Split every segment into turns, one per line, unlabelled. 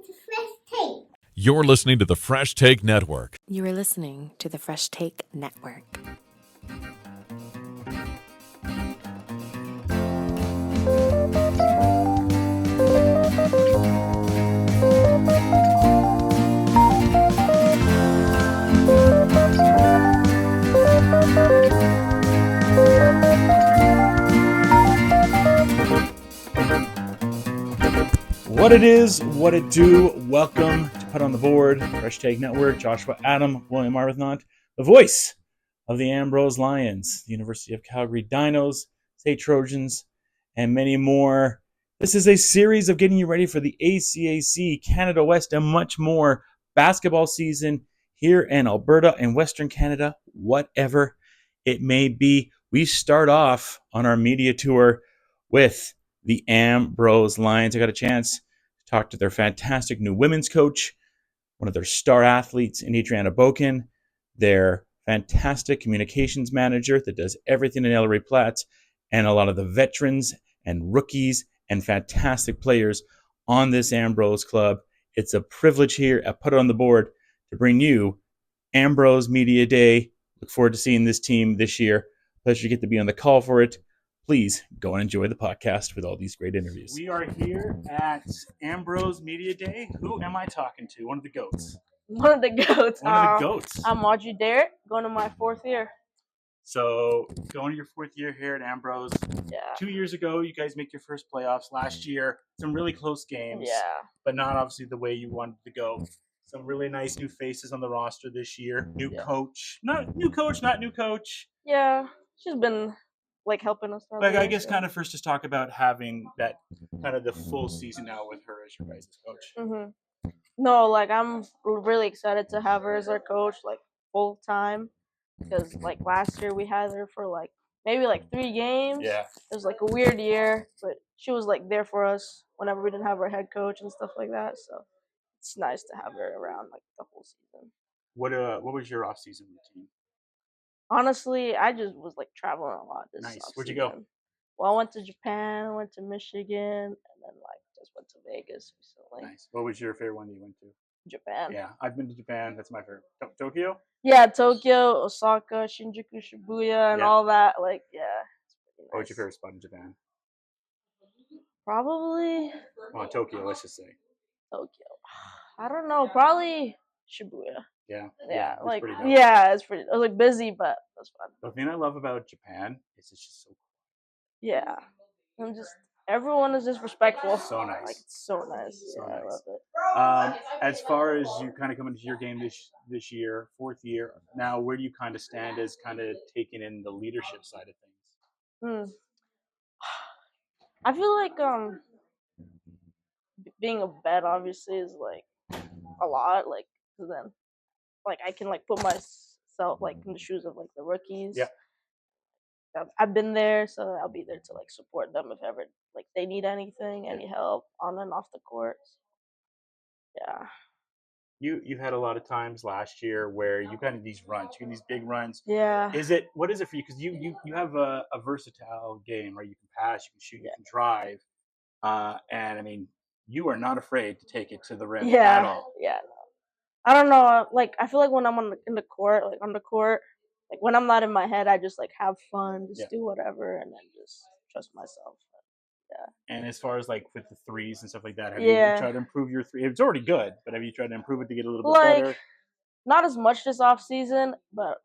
to Fresh Take.
You're listening to the Fresh Take Network.
You are listening to the Fresh Take Network.
What it is, what it do. Welcome to Put on the Board, Fresh Take Network. Joshua, Adam, William Arbuthnot, the voice of the Ambrose Lions, the University of Calgary Dinos, State Trojans, and many more. This is a series of getting you ready for the ACAC, Canada West, and much more basketball season here in Alberta and Western Canada, whatever it may be. We start off on our media tour with the Ambrose Lions. I got a chance to talk to their fantastic new women's coach, one of their star athletes, Andrijana Bokan, their fantastic communications manager that does everything in Ellery Platts, and a lot of the veterans and rookies and fantastic players on this Ambrose club. It's a privilege here at Put It on the Board to bring you Ambrose Media Day. Look forward to seeing this team this year. Pleasure to get to be on the call for it. Please go and enjoy the podcast with all these great interviews. We are here at Ambrose Media Day. Who am I talking to? One of the GOATs.
One of the GOATs. I'm Audrey Dayrit, going to my fourth year.
So, going to your fourth year here at Ambrose.
Yeah.
2 years ago, you guys make your first playoffs. Last year, some really close games.
Yeah.
But not obviously the way you wanted to go. Some really nice new faces on the roster this year. New coach. Not new coach.
Yeah. She's been helping us out.
Like, I guess kind of first just talk about having that kind of the full season now with her as your guys' coach.
Mm-hmm. No, I'm really excited to have her as our coach, full time, because last year we had her for maybe 3 games.
Yeah.
It was a weird year, but she was there for us whenever we didn't have our head coach and stuff like that. So it's nice to have her around the whole season.
What was your off-season routine?
Honestly, I just was traveling a lot this
Nice.
off-season.
Where'd you go?
Well, I went to Japan, I went to Michigan, and then just went to Vegas recently.
Nice. What was your favorite one that you went to?
Japan.
Yeah, I've been to Japan. That's my favorite. Tokyo?
Yeah, Tokyo, Osaka, Shinjuku, Shibuya, and all that. It's pretty nice.
What was your favorite spot in Japan?
Probably.
Oh, Tokyo, let's just say.
Tokyo. I don't know. Probably Shibuya.
Yeah.
It's pretty. It was busy, but it was fun.
The thing I love about Japan is it's just so cool.
Yeah, and everyone is just respectful.
So nice.
It's so nice.
So
yeah,
nice.
I love it.
As far as you kind of come into your game this year, fourth year, now where do you kind of stand as kind of taking in the leadership side of things?
I feel being a vet obviously is a lot. Cause then I can put myself in the shoes of the rookies.
Yeah.
I've been there, so I'll be there to support them if ever they need anything, any help on and off the court. Yeah.
You've had a lot of times last year where you kind of these runs, you get these big runs.
Yeah.
What is it for you? Because you have a versatile game, right? You can pass, you can shoot, you can drive, and I mean you are not afraid to take it to the rim at all.
Yeah. No. I don't know. I feel when I'm on the court, when I'm not in my head, I just have fun, just do whatever, and then just trust myself. Yeah.
And as far as with the threes and stuff like that, have you tried to improve your three? It's already good, but have you tried to improve it to get a little bit better?
Not as much this off season, but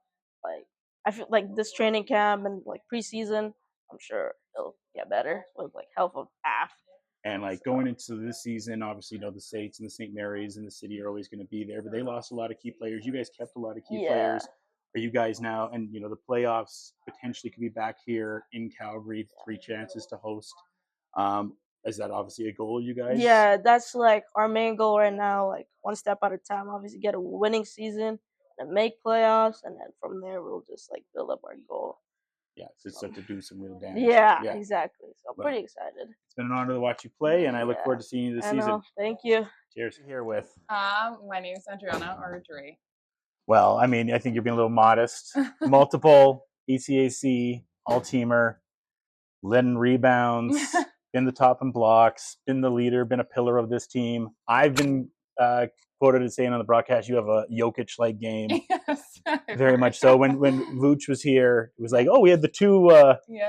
I feel this training camp and preseason, I'm sure it'll get better with help of Aph.
And going into this season, obviously, the States and the St. Mary's and the city are always going to be there, but they lost a lot of key players. You guys kept a lot of key players. Are you guys now, and the playoffs potentially could be back here in Calgary, 3 chances to host. Is that obviously a goal, you guys?
Yeah, that's our main goal right now. One step at a time. Obviously, get a winning season and make playoffs, and then from there we'll just build up our goal.
Yeah, so it's to do some real damage.
Yeah, exactly. So I'm pretty excited.
It's been an honor to watch you play, and I look forward to seeing you this season.
Thank you.
Cheers. Here with.
My name is Andrijana Bokan.
Well, I mean, I think you're being a little modest. Multiple ECAC, all-teamer, led in rebounds. been the top in blocks, been the leader, been a pillar of this team. I've been quoted as saying on the broadcast, you have a Jokic-like game.
Yes,
Very much so. When Vooch was here, it was like, oh, we had the two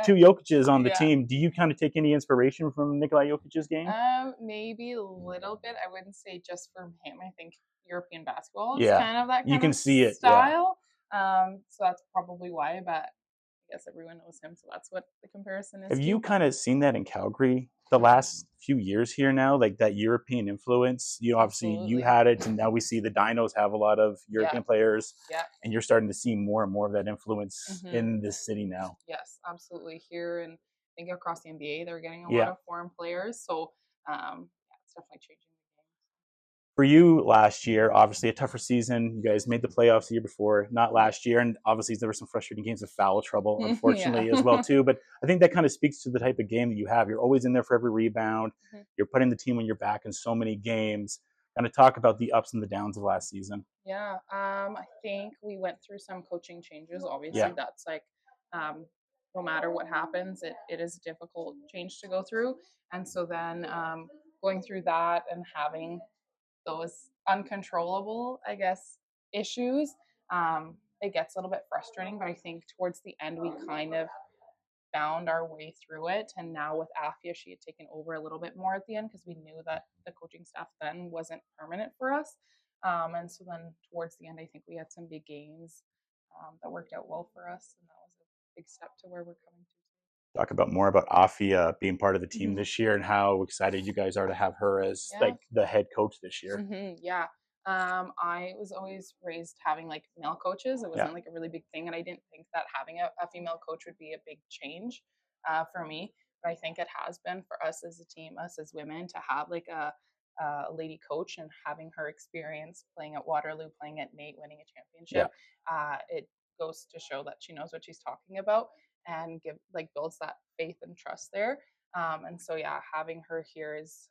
Jokic's on the team. Do you kind of take any inspiration from Nikola Jokic's game?
Maybe a little bit. I wouldn't say just from him. I think European basketball is kind of that kind
you can
of
see it,
style. So that's probably why. But I guess everyone knows him, so that's what the comparison is.
Have you kind of seen that in Calgary the last few years here now, like that European influence? You know, obviously you had it, and now we see the Dinos have a lot of European players, and you're starting to see more and more of that influence in this city now.
Yes, absolutely. Here and I think across the NBA, they're getting a lot of foreign players, so it's definitely changing the game.
For you last year, obviously a tougher season. You guys made the playoffs the year before, not last year, and obviously there were some frustrating games of foul trouble, unfortunately, as well too. But I think that kind of speaks to the type of game that you have. You're always in there for every rebound. You're putting the team on your back in so many games. Kind of talk about the ups and the downs of last season.
Yeah, I think we went through some coaching changes. Obviously, that's like no matter what happens, it is a difficult change to go through. And so then going through that and having those uncontrollable, I guess, issues, it gets a little bit frustrating. But I think towards the end, we kind of found our way through it. And now with Aphia, she had taken over a little bit more at the end because we knew that the coaching staff then wasn't permanent for us. And so then towards the end, I think we had some big games that worked out well for us. And that was a big step to where we're coming to.
Talk about more about Aphia being part of the team this year and how excited you guys are to have her as like the head coach this year.
Yeah. I was always raised having like male coaches. It wasn't like a really big thing, and I didn't think that having a female coach would be a big change for me. But I think it has been for us as a team, us as women, to have like a lady coach and having her experience playing at Waterloo, playing at Nate, winning a championship. It goes to show that she knows what she's talking about and builds that faith and trust there. And so having her here is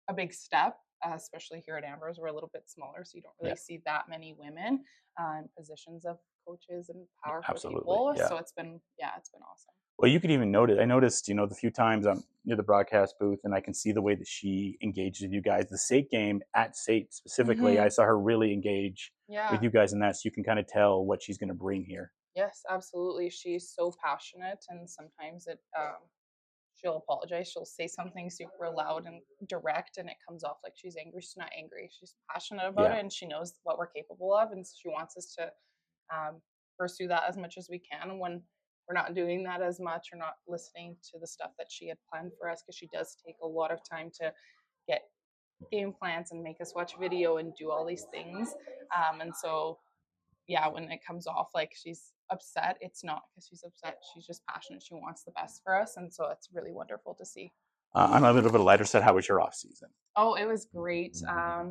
a big step, especially here at Ambrose. We're a little bit smaller, so you don't really see that many women in positions of coaches and powerful people. So it's been awesome.
Well, you could even notice, I noticed, the few times I'm near the broadcast booth and I can see the way that she engages with you guys. The SAIT game at SAIT specifically, I saw her really engage with you guys in that, so you can kind of tell what she's going to bring here.
Yes, absolutely. She's so passionate, and sometimes she'll apologize. She'll say something super loud and direct, and it comes off like she's angry. She's not angry. She's passionate about it, and she knows what we're capable of, and she wants us to pursue that as much as we can. And when we're not doing that as much, or not listening to the stuff that she had planned for us, because she does take a lot of time to get game plans and make us watch video and do all these things. And so, when it comes off like she's upset, it's not because she's upset. She's just passionate. She wants the best for us. And so it's really wonderful to see.
On a little bit lighter side, how was your off season?
Oh, it was great.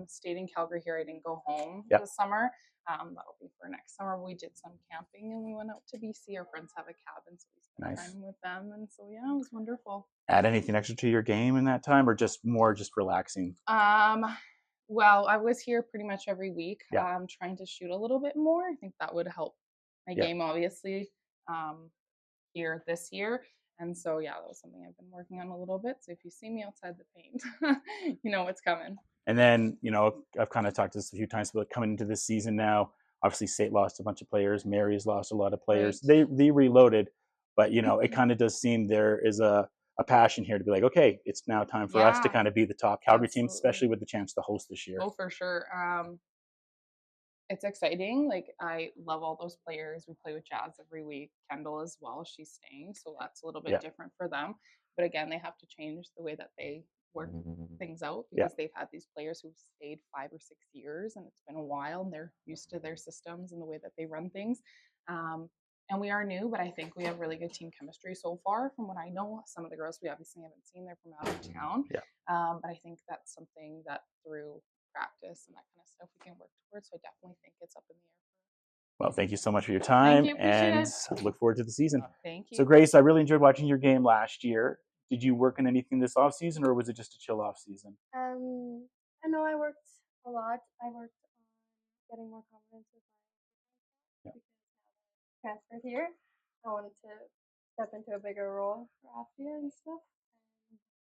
Stayed in Calgary here. I didn't go home this summer. That'll be for next summer. We did some camping and we went out to BC. Our friends have a cabin, so we spent time with them. And so, it was wonderful.
Add anything extra to your game in that time, or just more relaxing?
Well, I was here pretty much every week. I'm trying to shoot a little bit more. I think that would help my game, obviously, here this year. And so, that was something I've been working on a little bit. So if you see me outside the paint, you know what's coming.
And then, I've kind of talked to this a few times about coming into this season now. Obviously, SAIT lost a bunch of players. Mary's lost a lot of players. Right. They reloaded. But, it kind of does seem there is a passion here to be like, okay, it's now time for us to kind of be the top Calgary team, especially with the chance to host this year.
Oh, for sure. It's exciting. Like, I love all those players. We play with Jazz every week. Kendall as well. She's staying, so that's a little bit different for them. But again, they have to change the way that they work things out, because they've had these players who've stayed 5 or 6 years, and it's been a while, and they're used to their systems and the way that they run things. And we are new, but I think we have really good team chemistry so far. From what I know, some of the girls we obviously haven't seen, they're from out of town. But I think that's something that through practice and that kind of stuff we can work towards. So I definitely think it's up in the air.
Well, thank you so much for your time, and look forward to the season.
Thank you.
So, Grace, I really enjoyed watching your game last year. Did you work on anything this off season, or was it just a chill off season?
I know I worked a lot. I worked on getting more confidence with my because now that I transferred here, I wanted to step into a bigger role for Aphia and stuff.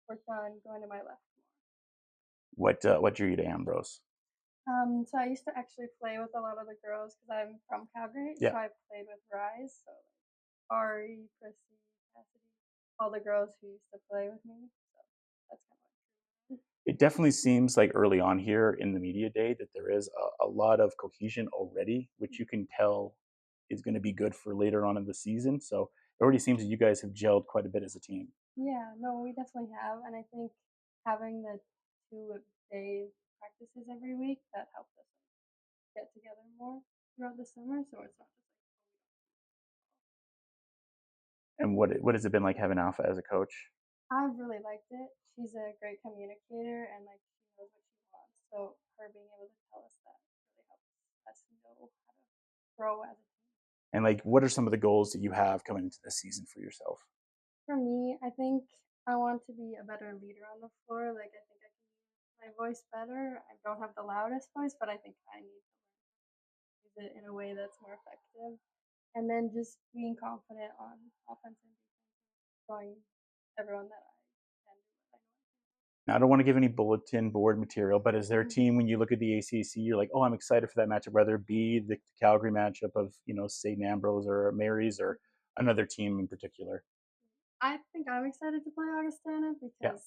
worked on going to my left
What drew you to Ambrose?
more. So I used to actually play with a lot of the girls because I'm from Calgary.
Yeah.
So I played with Rise, so Ari, Prissy, Cassidy, all the girls who used to play with me. So that's kind of what.
It definitely seems like early on here in the media day that there is a lot of cohesion already, which you can tell is going to be good for later on in the season. So it already seems that you guys have gelled quite a bit as a team.
Yeah, no, we definitely have, and I think having the 2-day practices every week that helped us get together more throughout the summer. So it's not just
And what has it been like having Alpha as a coach?
I've really liked it. She's a great communicator and like she knows what she wants. So her being able to tell us that really helps us know how to grow as a team.
And like, what are some of the goals that you have coming into this season for yourself?
For me, I think I want to be a better leader on the floor. Like I think I can use my voice better. I don't have the loudest voice, but I think I need to use it in a way that's more effective. And then just being confident on offense and defense, showing everyone that I can do what I know.
Now, I don't want to give any bulletin board material, but is there a team when you look at the ACC, you're like, oh, I'm excited for that matchup, whether it be the Calgary matchup of, St. Ambrose or Mary's or another team in particular?
I think I'm excited to play Augustana because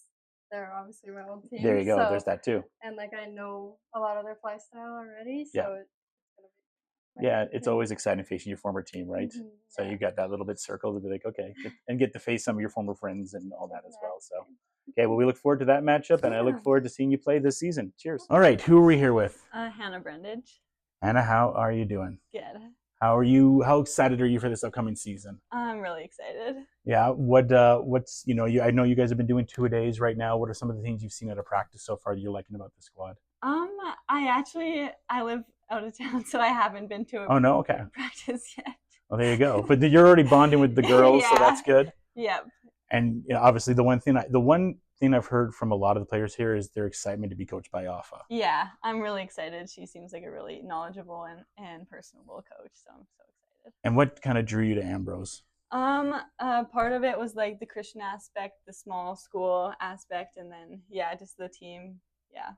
they're obviously my old team.
There you go.
So,
There's that too.
and like I know a lot of their play style already, so
Yeah.
it's gonna be.
Yeah, it's always exciting facing your former team, right?
Mhm,
So
yeah.
you got that little bit circled to be like, okay, get to face some of your former friends and all that as well. So, okay, well, we look forward to that matchup, and I look forward to seeing you play this season. Cheers. All right, who are we here with?
Hannah Brundage.
Anna, how are you doing?
Good.
How are you? How excited are you for this upcoming season?
I'm really excited.
Yeah. What's I know you guys have been doing 2-a-days right now. What are some of the things you've seen out of practice so far that you're liking about the squad?
I live out of town, so I haven't been to
Okay.
practice yet.
Well, there you go. But you're already bonding with the girls, so that's good.
Yep.
And obviously, the one thing I've heard from a lot of the players here is their excitement to be coached by Aphia.
Yeah, I'm really excited. She seems like a really knowledgeable and personable coach, so I'm so excited.
And what kind of drew you to Ambrose?
Part of it was like the Christian aspect, the small school aspect, and then just the team. Yeah.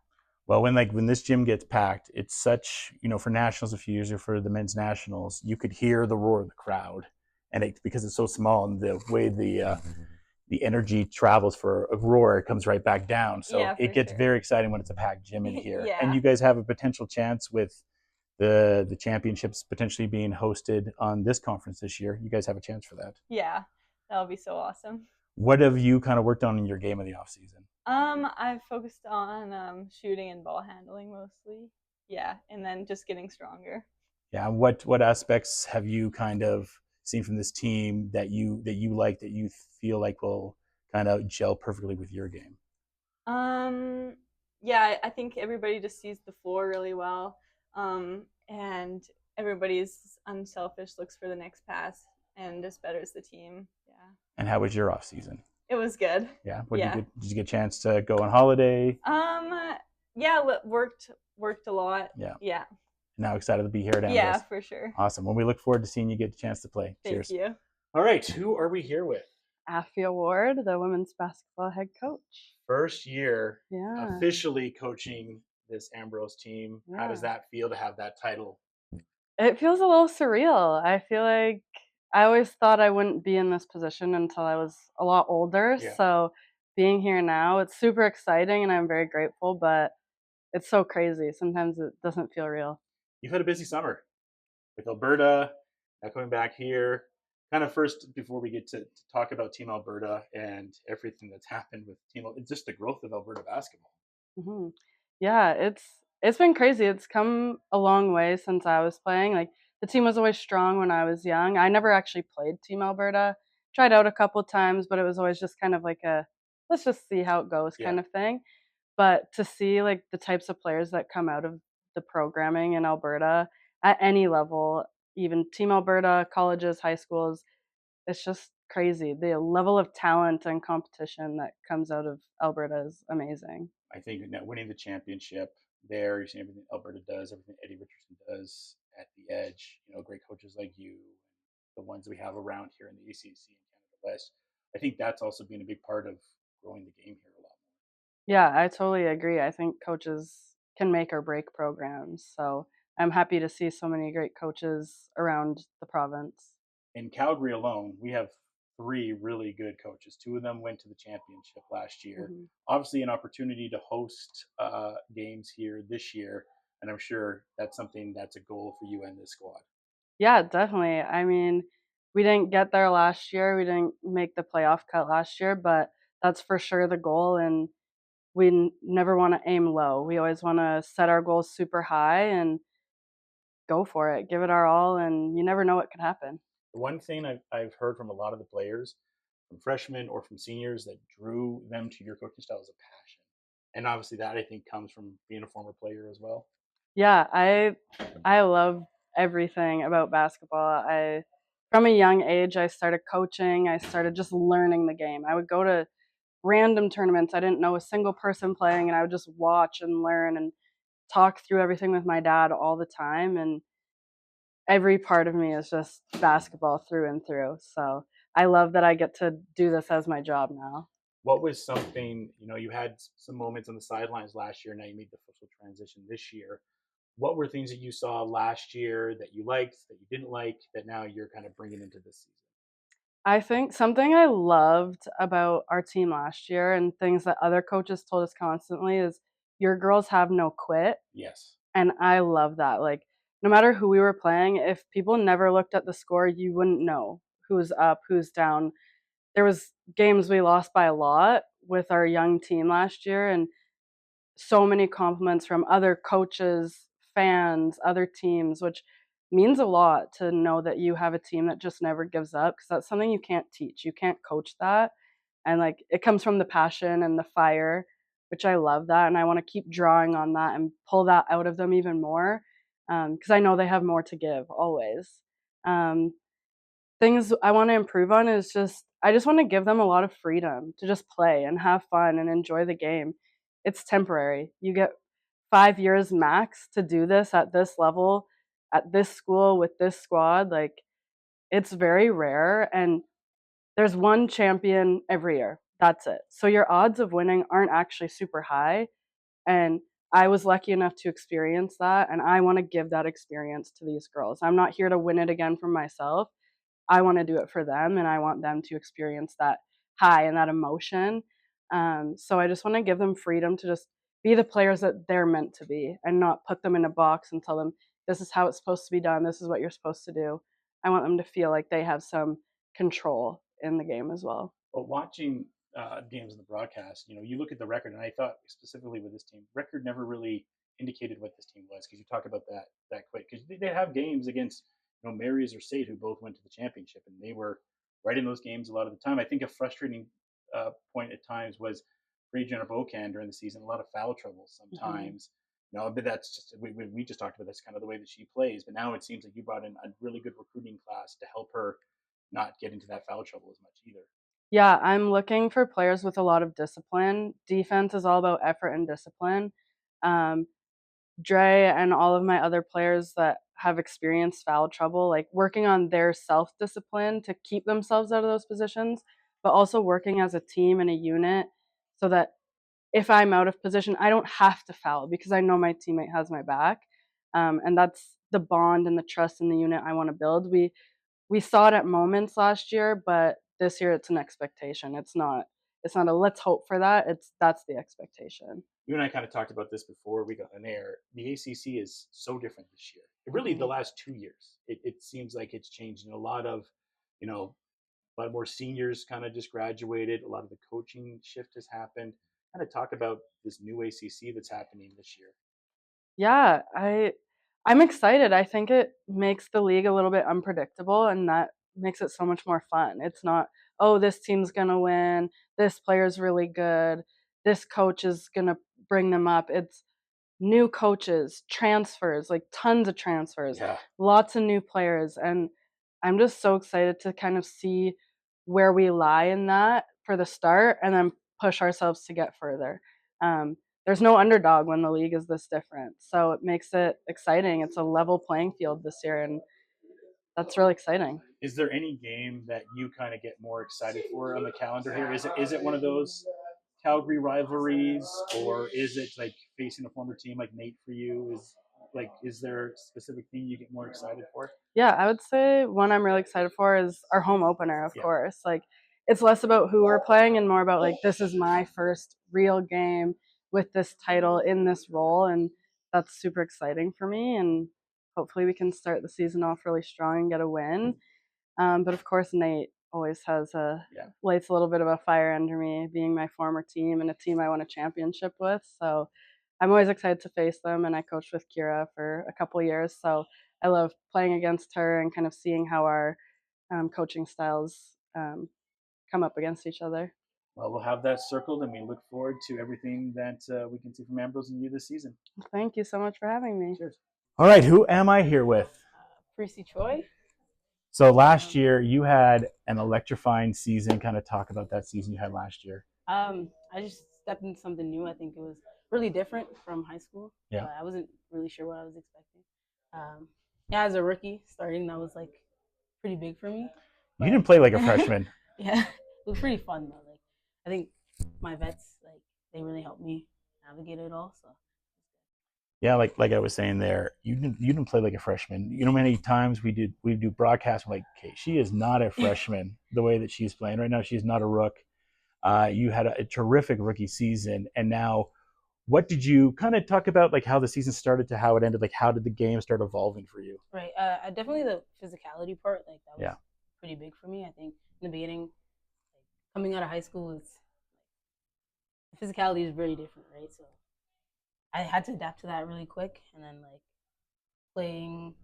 Well, when this gym gets packed, it's such, for nationals a few years ago, for the men's nationals, you could hear the roar of the crowd, and because it's so small and the way the energy travels for a roar, it comes right back down. So it gets very exciting when it's a packed gym in here.
Yeah.
And you guys have a potential chance with the championships potentially being hosted on this conference this year. You guys have a chance for that.
Yeah, that'll be so awesome.
What have you kind of worked on in your game of the off season?
I've focused on shooting and ball handling mostly. Yeah, and then just getting stronger.
Yeah, what aspects have you kind of seen from this team that you like, that you feel like will kind of gel perfectly with your game?
Yeah, I think everybody just sees the floor really well, and everybody's unselfish, looks for the next pass, and just betters the team. Yeah.
And how was your off season?
It was good.
Yeah. Did you get a chance to go on holiday?
Yeah, worked a lot.
Yeah.
Yeah.
Now excited to be here at Ambrose.
Yeah, for sure.
Awesome. Well, we look forward to seeing you get a chance to play. Cheers.
Thank you.
All right, who are we here with?
Aphia Ward, the women's basketball head coach.
First year
officially
coaching this Ambrose team. Yeah. How does that feel to have that title?
It feels a little surreal. I feel like I always thought I wouldn't be in this position until I was a lot older. Yeah. So being here now, it's super exciting and I'm very grateful, but it's so crazy. Sometimes it doesn't feel real.
You've had a busy summer with Alberta, now coming back here. Kind of first, before we get to talk about Team Alberta and everything that's happened with it's just the growth of Alberta basketball.
Mm-hmm. Yeah, it's been crazy. It's come a long way since I was playing. Like the team was always strong when I was young. I never actually played Team Alberta. Tried out a couple times, but it was always just kind of like a let's just see how it goes kind of thing. But to see like the types of players that come out of the programming in Alberta at any level, even Team Alberta, colleges, high schools, it's just crazy. The level of talent and competition that comes out of Alberta is amazing.
I think winning the championship there, you're seeing everything Alberta does, everything Eddie Richardson does at the edge, great coaches like you, the ones we have around here in the ACC and Canada West. I think that's also been a big part of growing the game here a lot more.
Yeah, I totally agree. I think coaches can make or break programs. So I'm happy to see so many great coaches around the province.
In Calgary alone, we have 3 really good coaches. 2 of them went to the championship last year.
Mm-hmm.
Obviously, an opportunity to host games here this year, and I'm sure that's something that's a goal for you and this squad.
Yeah, definitely. I mean, we didn't get there last year. We didn't make the playoff cut last year, but that's for sure the goal. And we never want to aim low. We always want to set our goals super high and go for it, give it our all, and you never know what could happen.
The one thing I've heard from a lot of the players, from freshmen or from seniors, that drew them to your coaching style is a passion. And obviously that I think comes from being a former player as well.
Yeah, I love everything about basketball. From a young age I started coaching. I started just learning the game. I would go to random tournaments. I didn't know a single person playing, and I would just watch and learn and talk through everything with my dad all the time, and every part of me is just basketball through and through. So I love that I get to do this as my job now.
What was something, you had some moments on the sidelines last year, now you made the official transition this year. What were things that you saw last year that you liked, that you didn't like, that now you're kind of bringing into this season?
I think something I loved about our team last year, and things that other coaches told us constantly, is your girls have no quit.
Yes.
And I love that. Like, no matter who we were playing, if people never looked at the score, you wouldn't know who's up, who's down. There was games we lost by a lot with our young team last year, and so many compliments from other coaches, fans, other teams, which means a lot to know that you have a team that just never gives up, because that's something you can't teach. You can't coach that. And like, it comes from the passion and the fire, which I love that. And I want to keep drawing on that and pull that out of them even more, because I know they have more to give always. Things I want to improve on is I just want to give them a lot of freedom to just play and have fun and enjoy the game. It's temporary. You get 5 years max to do this at this level, at this school, with this squad. Like, it's very rare, and there's one champion every year. That's it. So your odds of winning aren't actually super high. And I was lucky enough to experience that, and I want to give that experience to these girls. I'm not here to win it again for myself. I want to do it for them, and I want them to experience that high and that emotion. So I just want to give them freedom to just be the players that they're meant to be, and not put them in a box and tell them, this is how it's supposed to be done. This is what you're supposed to do. I want them to feel like they have some control in the game as well.
But watching games in the broadcast, you look at the record, and I thought specifically with this team, record never really indicated what this team was, because you talk about that quick, because they have games against Marys or State, who both went to the championship, and they were right in those games a lot of the time. I think a frustrating point at times was for Andrijana Bokan during the season, a lot of foul trouble sometimes. But that's just we just talked about that's kind of the way that she plays. But now it seems like you brought in a really good recruiting class to help her not get into that foul trouble as much either.
Yeah, I'm looking for players with a lot of discipline. Defense is all about effort and discipline. Dre and all of my other players that have experienced foul trouble, like working on their self-discipline to keep themselves out of those positions, but also working as a team and a unit so that if I'm out of position, I don't have to foul, because I know my teammate has my back. And that's the bond and the trust in the unit I want to build. We saw it at moments last year, but this year it's an expectation. It's not a let's hope for that. That's the expectation.
You and I kind of talked about this before we got on air. The ACC is so different this year. Really, the last 2 years, it seems like it's changed. And a lot of more seniors kind of just graduated. A lot of the coaching shift has happened. Kind of talk about this new ACC that's happening this year.
Yeah, I'm excited. I think it makes the league a little bit unpredictable, and that makes it so much more fun. It's not, oh, this team's going to win, this player's really good, this coach is going to bring them up. It's new coaches, transfers, like tons of transfers, lots of new players. And I'm just so excited to kind of see where we lie in that for the start, and then push ourselves to get further. There's no underdog when the league is this different. So it makes it exciting. It's a level playing field this year, and that's really exciting.
Is there any game that you kind of get more excited for on the calendar here? Is it one of those Calgary rivalries, or is it like facing a former team like Nate for you? Is there a specific thing you get more excited for?
Yeah, I would say one I'm really excited for is our home opener, of course. Like, it's less about who we're playing and more about, like, this is my first real game with this title in this role, and that's super exciting for me, and hopefully we can start the season off really strong and get a win. But of course, Nate always lights a little bit of a fire under me, being my former team and a team I won a championship with. So I'm always excited to face them, and I coached with Kira for a couple years, so I love playing against her and kind of seeing how our coaching styles come up against each other.
Well, we'll have that circled, and we look forward to everything that we can see from Ambrose and you this season.
Thank you so much for having me.
Cheers. All right, who am I here with?
Prissy Chuoi.
So last year you had an electrifying season. Kind of talk about that season you had last year.
I just stepped into something new. I think it was really different from high school.
Yeah.
I wasn't really sure what I was expecting. Yeah, as a rookie starting, that was like pretty big for me.
You didn't play like a freshman.
Yeah, it was pretty fun though. Like, I think my vets, like, they really helped me navigate it all. So.
Yeah, like I was saying there, you didn't play like a freshman. You know, many times we do broadcasts. I'm like, okay, she is not a freshman the way that she's playing right now. She's not a rook. You had a terrific rookie season, and now, what did you kind of talk about, like how the season started to how it ended? Like, how did the game start evolving for you?
Right. Definitely the physicality part. Like, that was pretty big for me. I think in the beginning, like, coming out of high school, the physicality is very different, right? So I had to adapt to that really quick, and then like playing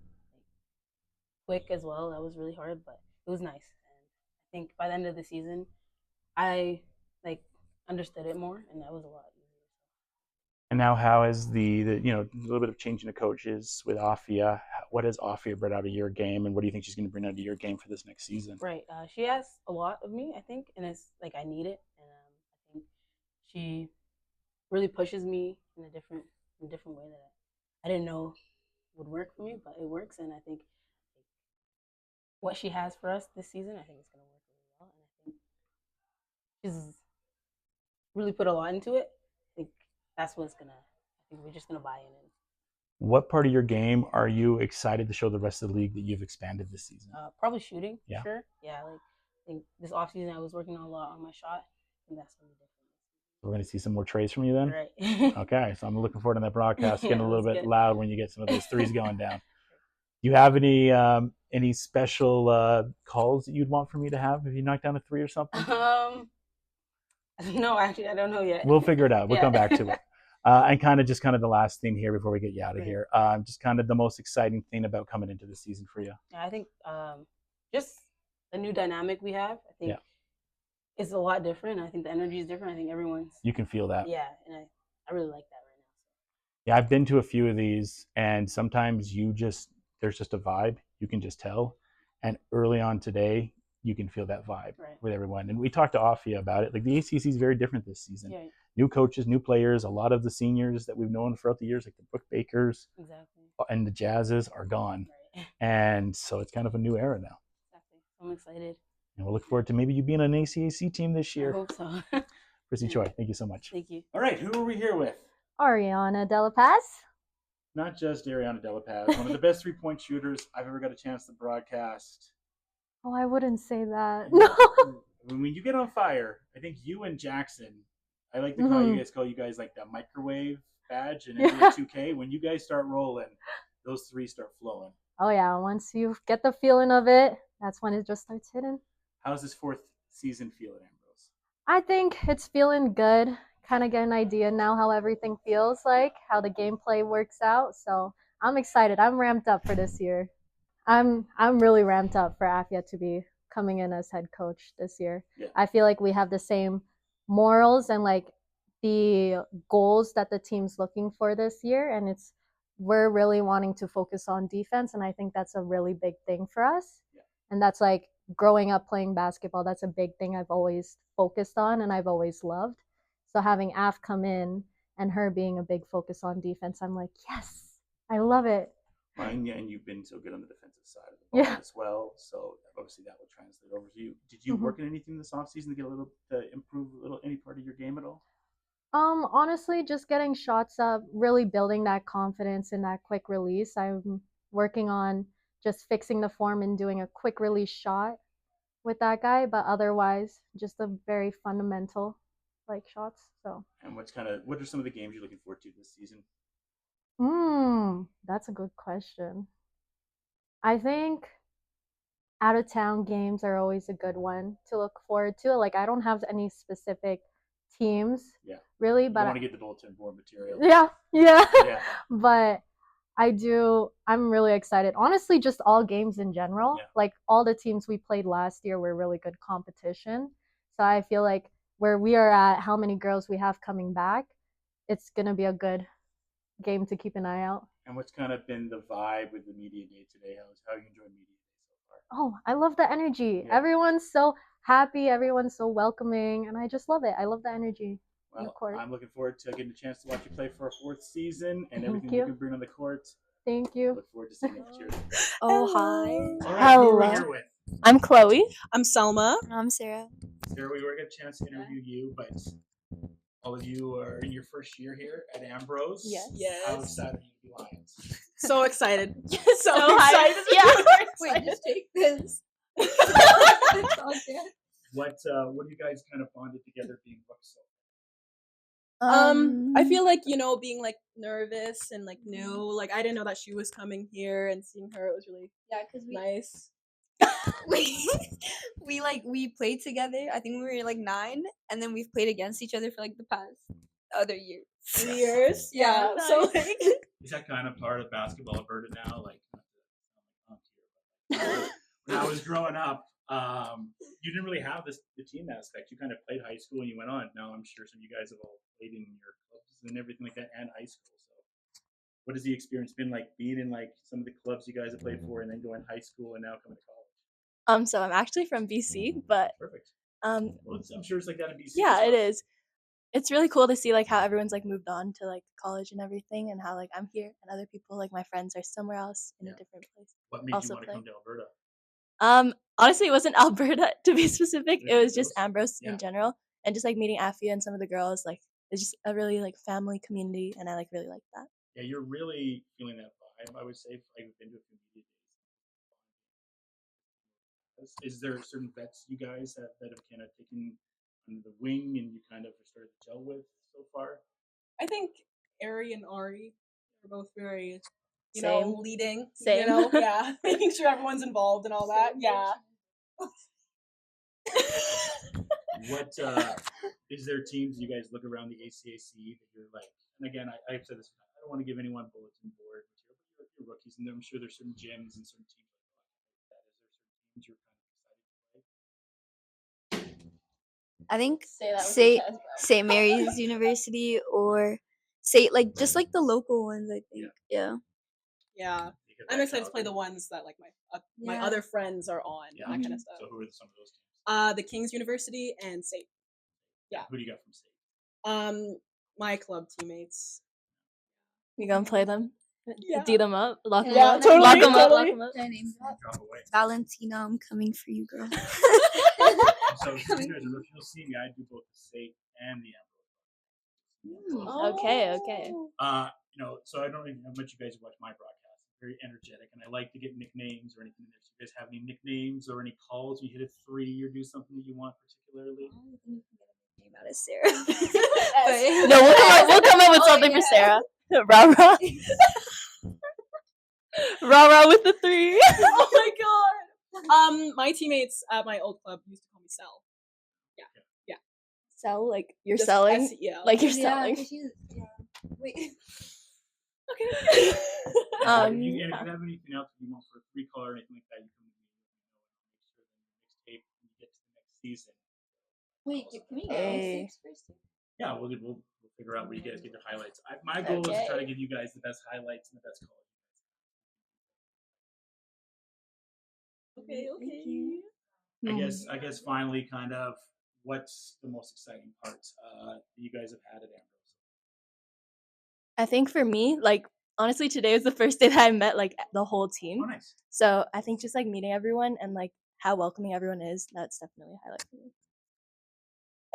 quick as well. That was really hard, but it was nice. And I think by the end of the season, I like understood it more, and that was a lot easier.
And now, how is the a little bit of changing the coaches with Aphia? What has Aphia brought out of your game, and what do you think she's going to bring out of your game for this next season?
Right. She has a lot of me, I think, and it's like I need it, and I think she really pushes me in a different way that I didn't know would work for me, but it works, and I think like, what she has for us this season, I think it's going to work really well, and I think she's really put a lot into it. I think that's what's I think we're just going to buy in.
What part of your game are you excited to show the rest of the league that you've expanded this season?
Probably shooting,
yeah.
For sure. Yeah, like I think this offseason I was working a lot on my shot, and that's going to be different.
We're going to see some more trays from you then?
Right.
Okay, so I'm looking forward to that broadcast, getting a little bit loud when you get some of those threes going down. Do you have any special calls that you'd want for me to have if you knock down a three or something?
No, actually, I don't know yet.
We'll figure it out. We'll come back to it. And kind of the last thing here before we get you out of here, just kind of the most exciting thing about coming into the season for you.
I think just the new dynamic we have. I think it's a lot different. I think the energy is different. I think everyone's.
You can feel that.
Yeah, and I really like that right now.
Yeah, I've been to a few of these, and sometimes there's just a vibe. You can just tell. And early on today, you can feel that vibe with everyone. And we talked to Aphia about it. Like, the ACC is very different this season. Yeah. New coaches, new players. A lot of the seniors that we've known throughout the years, like the Brooke Bakers and the Jazzes, are gone. Right. And so it's kind of a new era now.
Exactly. I'm excited.
And we'll look forward to maybe you being on an ACAC team this year.
I hope so.
Prissy Chuoi, thank you so much.
Thank you.
All right, who are we here with?
Ariana Dela Paz.
Not just Ariana Dela Paz, one of the best three-point shooters I've ever got a chance to broadcast.
Oh, I wouldn't say that. No.
When you get on fire, I think you and Jackson, I like to call you guys like the microwave badge and NBA 2K. When you guys start rolling, those three start flowing.
Oh yeah, once you get the feeling of it, that's when it just starts hitting.
How's this fourth season feel at Ambrose?
I think it's feeling good. Kind of get an idea now how everything feels like, how the gameplay works out. So I'm excited. I'm ramped up for this year. I'm really ramped up for Aphia to be coming in as head coach this year. Yeah. I feel like we have the same morals and like the goals that the team's looking for this year, and we're really wanting to focus on defense, and I think that's a really big thing for us. Yeah. And that's like growing up playing basketball, that's a big thing I've always focused on and I've always loved. So having Aph come in and her being a big focus on defense, I'm like, yes, I love it.
And you've been so good on the defensive side of the ball as well. So obviously that will translate over to you. Did you work in anything this offseason to improve any part of your game at all?
Honestly, just getting shots up, really building that confidence in that quick release. I'm working on just fixing the form and doing a quick release shot with that guy, but otherwise, just a very fundamental like shots. So.
And what are some of the games you're looking forward to this season?
That's a good question. I think out of town games are always a good one to look forward to. Like I don't have any specific teams really, but
I want to get the bulletin board material.
Yeah. But I'm really excited. Honestly, just all games in general. Yeah. Like all the teams we played last year were really good competition. So I feel like where we are at, how many girls we have coming back, it's gonna be a good game to keep an eye out.
And what's kind of been the vibe with the media day today? How you enjoyed media day so far?
Oh, I love the energy. Yeah. Everyone's so happy. Everyone's so welcoming, and I just love it. I love the energy on the court.
I'm looking forward to getting a chance to watch you play for a 4th season and everything you can bring on the court.
Thank you.
Look forward to seeing next year.
Oh, hi.
All right, who are we here with?
I'm Chloe.
I'm Selma.
I'm Sara.
Sarah, we were going to get a chance to interview you, but all of you are in your first year here at Ambrose.
Yes.
How excited are you to be Lions?
So excited.
so excited.
Yeah.
Wait, just take this.
What do you guys kind of bonded together being booked so?
I feel like, being like nervous and like new. Like I didn't know that she was coming here, and seeing her, it was really nice.
we played together. I think we were like 9, and then we've played against each other for like the past other years.
Yeah.
Nice.
So like,
is that kind of part of basketball Alberta now? Like when I was growing up, you didn't really have the team aspect. You kind of played high school and you went on. Now I'm sure some of you guys have all played in your clubs and everything like that, and high school. So what has the experience been like being in like some of the clubs you guys have played for, and then going high school and now coming to college?
So I'm actually from BC, but
perfect. Well, I'm sure it's like that in BC.
Yeah, it is. It's really cool to see like how everyone's like moved on to like college and everything, and how like I'm here and other people like my friends are somewhere else in a different place.
What made you want to come to Alberta?
Honestly, it wasn't Alberta to be specific. It was just Ambrose in general, and just like meeting Aphia and some of the girls. Like it's just a really like family community, and I like really like that.
Yeah, you're really feeling that vibe. I would say I've been to a few media days. Is there certain vets you guys that have kind of taken under the wing and you kind of started to gel with so far?
I think Ari and Ari are both very, leading.
Same.
Making sure everyone's involved and all that. Yeah.
What is there teams you guys look around the ACAC that you're like? And again, I've said this. I don't want to give anyone bulletin board material, but you're rookies, and I'm sure there's certain gyms and certain teams like that. Is there certain teams you're kind of excited to play?
I think St. Mary's University or like just like the local ones. I think.
Yeah. I'm excited to play the ones that like my other friends are on, and that kind of stuff.
So who are some of those teams?
The King's University and St. Yeah.
Who do you got from St.?
My club teammates.
You gonna play them?
Yeah.
Do them up? Lock them
up?
Totally,
lock them up.
Drop away.
Valentina, I'm coming for you, girl.
So you guys are rookies. You'll see me. I do both the St. and the Ambrose.
Okay.
So I don't even know how much you guys watch my broadcast. It's very energetic, and I like to get nicknames or anything. If you guys have any nicknames or any calls, you hit a 3 or do something that you want particularly.
Out of Sara. No, we'll come up with something for Sara. Rah-rah. Rah-rah with the 3.
Oh my god. My teammates at my old club used to call me Sel. Yeah.
Sell? Like you're selling?
S-E-L.
Like you're selling?
Wait.
Okay. If you have anything else you want for a 3-color or anything like that, you can make sure that you get to the next season.
Wait, can we get first?
Yeah, we'll figure out where you guys get the highlights. My goal is to try to give you guys the best highlights and the best colors.
Okay.
I guess finally, kind of, what's the most exciting parts that you guys have had at Ambrose?
I think for me, like honestly, today was the first day that I met like the whole team.
Oh, nice.
So I think just like meeting everyone and like how welcoming everyone is, that's definitely a highlight for me.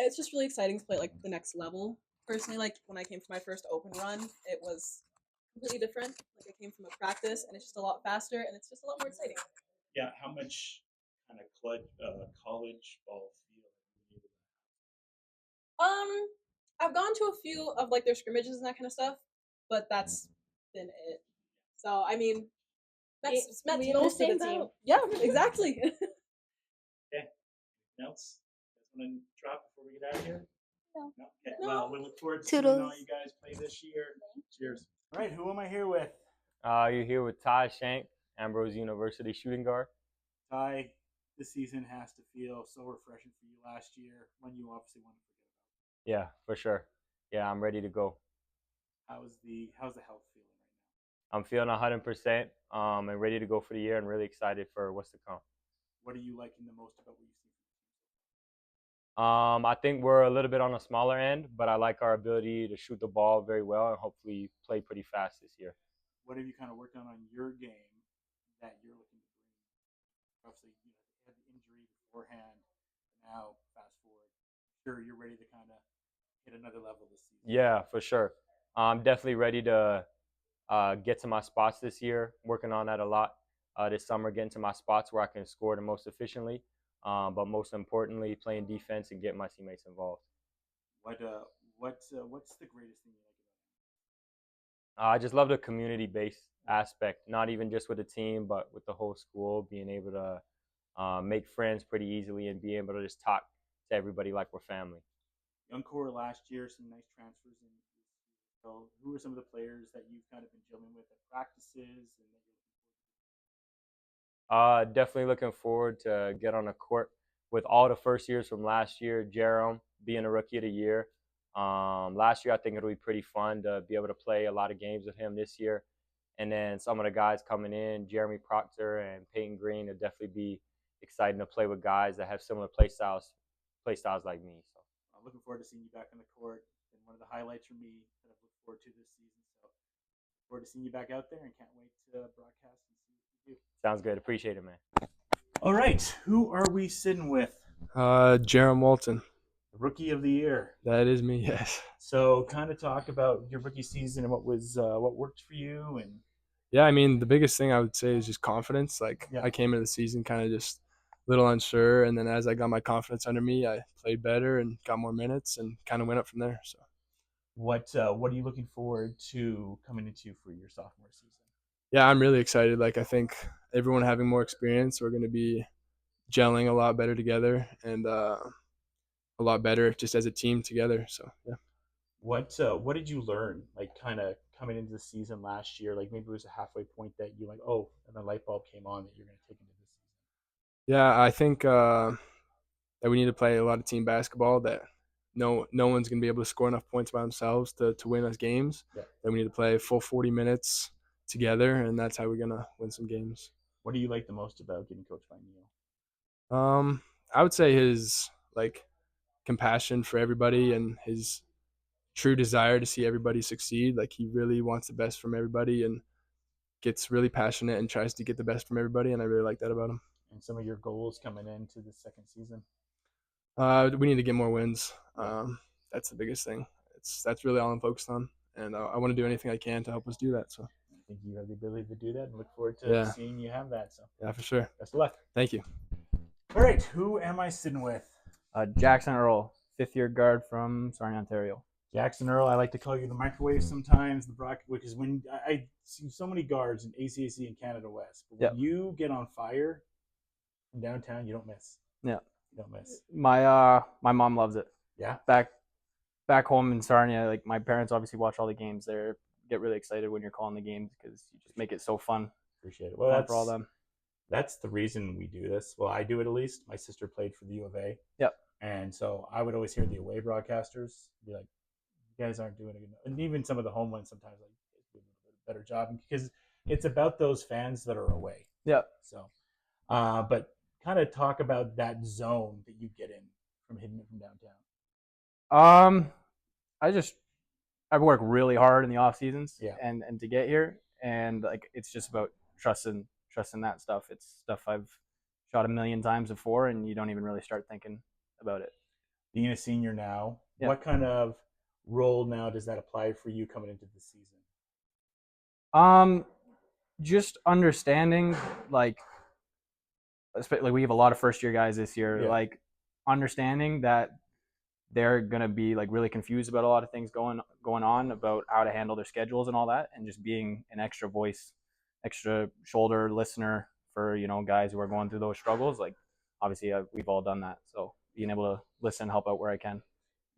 It's just really exciting to play like the next level personally, like when I came for my first open run, it was completely different. Like I came from a practice, and it's just a lot faster, and it's just a lot more exciting.
Yeah, how much kind of college ball feel?
I've gone to a few of like their scrimmages and that kind of stuff, but that's been it. So I mean, that's met most of the team. Yeah, exactly.
Okay. Anything else? You guys want to drop before we get out of here?
No.
Okay.
No.
Well, we look forward to seeing all you guys play this year. Cheers. All right, who am I here with?
You're here with Ty Schenk, Ambrose University shooting guard.
Ty, this season has to feel so refreshing for you last year when you obviously want to forget about it.
Yeah, for sure. Yeah, I'm ready to go.
How's the health feeling right now?
I'm feeling 100% and ready to go for the year and really excited for what's to come.
What are you liking the most about what you've seen?
I think we're a little bit on the smaller end, but I like our ability to shoot the ball very well and hopefully play pretty fast this year.
What have you kind of worked on your game that you're looking to bring? Obviously, you had the injury beforehand. Now, fast forward, sure you're ready to kind of hit another level this season.
Yeah, for sure. I'm definitely ready to get to my spots this year. Working on that a lot this summer, getting to my spots where I can score the most efficiently. But most importantly, playing defense and getting my teammates involved.
What's the greatest thing you like about it?
I just love the community-based aspect, not even just with the team, but with the whole school, being able to make friends pretty easily and being able to just talk to everybody like we're family.
Young core last year, some nice transfers in. So who are some of the players that you've kind of been gelling with at practices and that you're looking forward to?
Definitely looking forward to get on the court with all the first years from last year. Jarom being a rookie of the year. Last year, I think it'll be pretty fun to be able to play a lot of games with him this year. And then some of the guys coming in, Jeremy Proctor and Payton Green, will definitely be exciting to play with guys that have similar play styles like me. So
I'm looking forward to seeing you back on the court. It's been one of the highlights for me that I've looked forward to this season. So look forward to seeing you back out there and can't wait to broadcast and see what you do.
Sounds good. Appreciate it, man.
All right. Who are we sitting with?
Jarom Walton.
Rookie of the year.
That is me, yes.
So kind of talk about your rookie season and what worked for you. And
yeah, I mean, the biggest thing I would say is just confidence. Like I came into the season kind of just a little unsure, and then as I got my confidence under me, I played better and got more minutes and kind of went up from there. So
what are you looking forward to coming into for your sophomore season?
Yeah, I'm really excited. Like I think everyone having more experience, we're going to be gelling a lot better together and a lot better just as a team together. So yeah.
What did you learn, like kind of coming into the season last year? Like maybe it was a halfway point that you like, oh, and the light bulb came on that you're going to take into this season.
Yeah, I think that we need to play a lot of team basketball. That no one's going to be able to score enough points by themselves to win us games.
Yeah.
That we need to play full 40 minutes together, and that's how we're going to win some games.
What do you like the most about getting coached by Neil?
I would say his compassion for everybody and his true desire to see everybody succeed. Like he really wants the best from everybody and gets really passionate and tries to get the best from everybody, and I really like that about him.
And some of your goals coming into the second season?
We need to get more wins. That's the biggest thing. That's really all I'm focused on, and I want to do anything I can to help us do that. So
I think you have the ability to do that, and look forward to seeing you have that. So
yeah, for sure.
Best of luck.
Thank you.
All right, who am I sitting with?
Jackson Earle, fifth-year guard from Sarnia, Ontario.
Jackson Earle, I like to call you the microwave sometimes, the Brock, because when I see so many guards in ACAC and Canada West, but when you get on fire from downtown, you don't miss.
Yeah,
you don't miss.
My mom loves it.
Yeah.
Back home in Sarnia, like my parents obviously watch all the games there. Get really excited when you're calling the games because you just make it so fun.
Appreciate it. Well, that's
for all them.
That's the reason we do this. Well, I do it at least. My sister played for the U of A.
Yep.
And so I would always hear the away broadcasters be like, "You guys aren't doing a good," and even some of the home ones sometimes like do a better job because it's about those fans that are away.
Yep.
So, but kind of talk about that zone that you get in from hitting it from downtown.
I work really hard in the off seasons and to get here, and like it's just about trusting that stuff. It's stuff I've shot a million times before, and you don't even really start thinking about it.
Being a senior now,
Yeah.
what kind of role now does that apply for you coming into the season?
Just understanding, like we have a lot of first year guys this year, like understanding that they're gonna be like really confused about a lot of things going on about how to handle their schedules and all that, and just being an extra voice, extra shoulder listener for guys who are going through those struggles. Like obviously we've all done that, so being able to listen, help out where I can.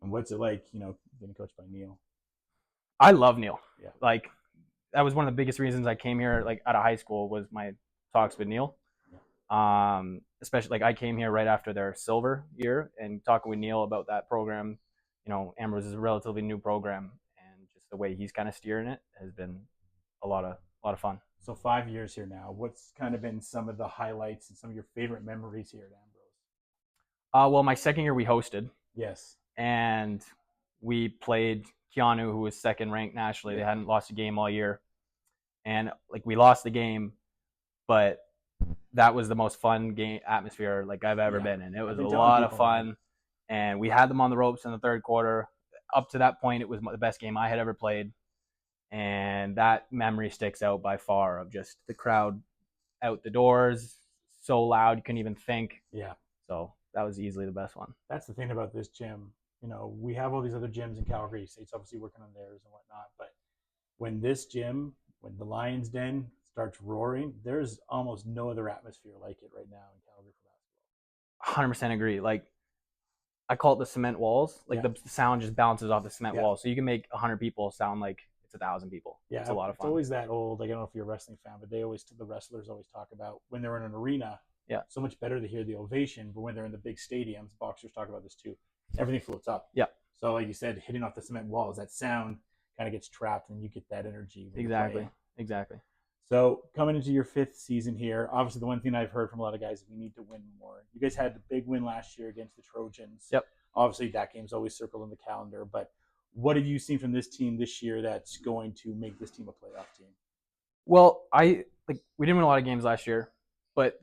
And what's it like, being coached by Neil?
I love Neil.
Yeah.
Like that was one of the biggest reasons I came here, like out of high school, was my talks with Neil. Especially like I came here right after their silver year, and talking with Neil about that program. Ambrose is a relatively new program, and just the way he's kind of steering it has been a lot of fun.
So 5 years here now, what's kind of been some of the highlights and some of your favorite memories here at Ambrose?
Well, my second year we hosted.
Yes.
And we played Keanu, who was second ranked nationally. They hadn't lost a game all year. And like we lost the game, but that was the most fun game atmosphere like I've ever been in. It was a lot of fun. And we had them on the ropes in the third quarter. Up to that point, it was the best game I had ever played. And that memory sticks out by far, of just the crowd out the doors, so loud you couldn't even think.
Yeah.
So that was easily the best one.
That's the thing about this gym. We have all these other gyms in Calgary. State's obviously working on theirs and whatnot. But when this gym, when the Lions Den starts roaring, there's almost no other atmosphere like it right now in Calgary for basketball.
100% agree. Like I call it the cement walls. Like the sound just bounces off the cement walls. So you can make 100 people sound like it's 1,000 people.
Yeah,
it's a lot of fun.
It's always that old. Like, I don't know if you're a wrestling fan, but the wrestlers always talk about when they're in an arena.
Yeah.
So much better to hear the ovation, but when they're in the big stadiums, boxers talk about this too. Everything floats up.
Yeah.
So like you said, hitting off the cement walls, that sound kind of gets trapped, and you get that energy.
Exactly.
So coming into your 5th season here, obviously the one thing I've heard from a lot of guys is we need to win more. You guys had the big win last year against the Trojans.
Yep.
Obviously that game's always circled on the calendar, but what have you seen from this team this year that's going to make this team a playoff team?
Well, we didn't win a lot of games last year, but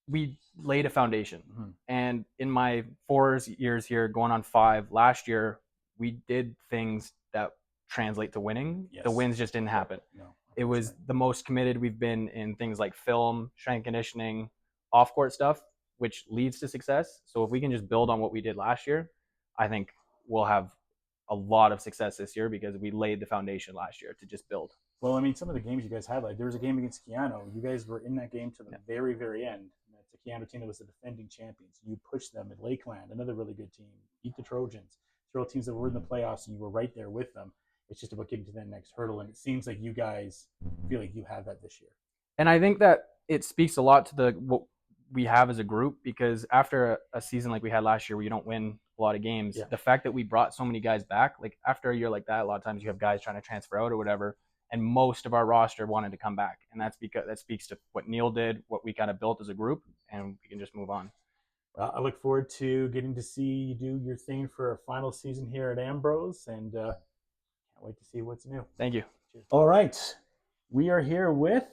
we laid a foundation.
Mm-hmm.
And in my 4 years here, going on 5, last year, we did things that translate to winning.
Yes.
The wins just didn't happen.
No,
it was the most committed we've been in things like film, strength conditioning, off-court stuff, which leads to success. So if we can just build on what we did last year, I think we'll have a lot of success this year, because we laid the foundation last year to just build.
Well, I mean, some of the games you guys had, like there was a game against Keanu. You guys were in that game to the very, very end. And it's a Keanu team that was the defending champions. You pushed them at Lakeland, another really good team. Beat the Trojans. They're all teams that were in the playoffs, and you were right there with them. It's just about getting to that next hurdle, and it seems like you guys feel like you have that this year.
And I think that it speaks a lot to what we have as a group, because after a season like we had last year where you don't win a lot of games, the fact that we brought so many guys back, like after a year like that, a lot of times you have guys trying to transfer out or whatever, and most of our roster wanted to come back. And that's because that speaks to what Neil did, what we kind of built as a group, and we can just move on.
Well, I look forward to getting to see you do your thing for a final season here at Ambrose, and can't wait to see what's new.
Thank you.
Cheers. All right. We are here with